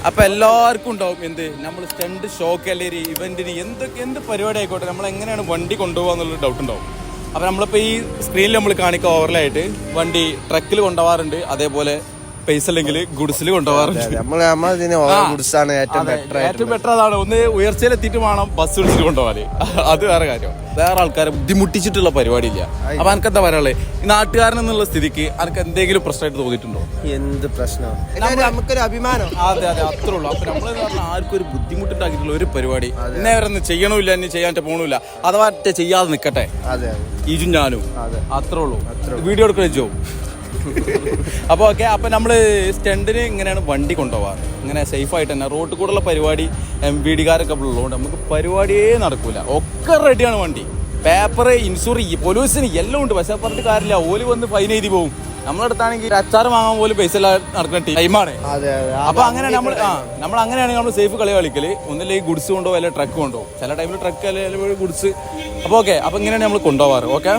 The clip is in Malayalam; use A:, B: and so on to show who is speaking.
A: അപ്പോൾ എല്ലാവർക്കും ഉണ്ടാവും എന്ത് നമ്മൾ സ്റ്റണ്ട് ഷോക്ക് അല്ലെങ്കിൽ ഇവന്റിന് എന്ത് പരിപാടി ആയിക്കോട്ടെ നമ്മൾ എങ്ങനെയാണ് വണ്ടി കൊണ്ടുപോകുക എന്നുള്ളൊരു ഡൗട്ട് ഉണ്ടാവും. അപ്പോൾ നമ്മളിപ്പോൾ ഈ സ്ക്രീനിൽ നമ്മൾ കാണിക്കുക ഓവറലായിട്ട് വണ്ടി ട്രക്കിൽ കൊണ്ടുപോകാറുണ്ട്, അതേപോലെ പൈസ അല്ലെങ്കിൽ ഗുഡ്സിൽ കൊണ്ടുപോകാറുണ്ട്. ഏറ്റവും ബെറ്റർ അതാണ്. ഒന്ന് ഉയർച്ചയിലെത്തിയിട്ട് വേണം ബസ് വിളിച്ചിട്ട് കൊണ്ടുപോകാൻ. അത് വേറെ കാര്യം. വേറെ ആൾക്കാരെ ബുദ്ധിമുട്ടിച്ചിട്ടുള്ള പരിപാടിയില്ല. അപ്പൊ എനിക്ക് എന്താ പറയാനുള്ളത്, ഈ നാട്ടുകാരൻ എന്നുള്ള സ്ഥിതിക്ക് എനിക്ക് എന്തെങ്കിലും പ്രശ്നമായിട്ട് തോന്നിയിട്ടുണ്ടോ?
B: എന്ത് പ്രശ്നം, നമുക്കൊരു അഭിമാനം.
A: അതെ അത്രേ ഉള്ളൂ. അപ്പൊ നമ്മൾ ആർക്കും ഒരു ബുദ്ധിമുട്ടുണ്ടാക്കിയിട്ടുള്ള ഒരു പരിപാടി ഇന്നേ വരെ ഒന്നും ചെയ്യണമില്ല, ഇനി ചെയ്യാൻ പോകണില്ല, അഥവാ ചെയ്യാതെ നിൽക്കട്ടെ. ഈജും ഞാനും അത്രേ ഉള്ളൂ. വീഡിയോ എടുക്കണ ജോ. അപ്പോൾ ഓക്കെ. അപ്പം നമ്മൾ സ്റ്റണ്ടിന് ഇങ്ങനെയാണ് വണ്ടി കൊണ്ടുപോകാറ്, ഇങ്ങനെ സേഫായിട്ട് തന്നെ. റോഡ് കൂടെയുള്ള പരിപാടി MVD കാരൊക്കെ ഉള്ളതുകൊണ്ട് നമുക്ക് പരിപാടിയേ നടക്കൂല. ഒക്കെ റെഡിയാണ് വണ്ടി, പേപ്പർ, ഇൻഷുറൻസ്, പൊല്യൂഷന് എല്ലാം ഉണ്ട്. പക്ഷെ പറഞ്ഞിട്ട് കാര്യമില്ല, ഓല് വന്ന് ഫൈൻ എഴുതി പോകും. നമ്മളടുത്താണെങ്കിൽ അച്ചാർ വാങ്ങാൻ പോലും പൈസ നടക്കുന്ന ടൈമാണ്. അപ്പൊ അങ്ങനെ നമ്മൾ അങ്ങനെയാണെങ്കിൽ നമ്മൾ സേഫ് കളി കളിക്കല്. ഒന്നില്ലേ ഗുഡ്സ് കൊണ്ടുപോകും, അല്ലെങ്കിൽ ട്രക്ക് കൊണ്ടുപോകും. ചില ടൈമിൽ ട്രക്ക് അല്ലെങ്കിൽ ഗുഡ്സ്. അപ്പോൾ ഓക്കെ. അപ്പൊ ഇങ്ങനെയാണ് നമ്മൾ കൊണ്ടുപോകാറ്. ഓക്കെ.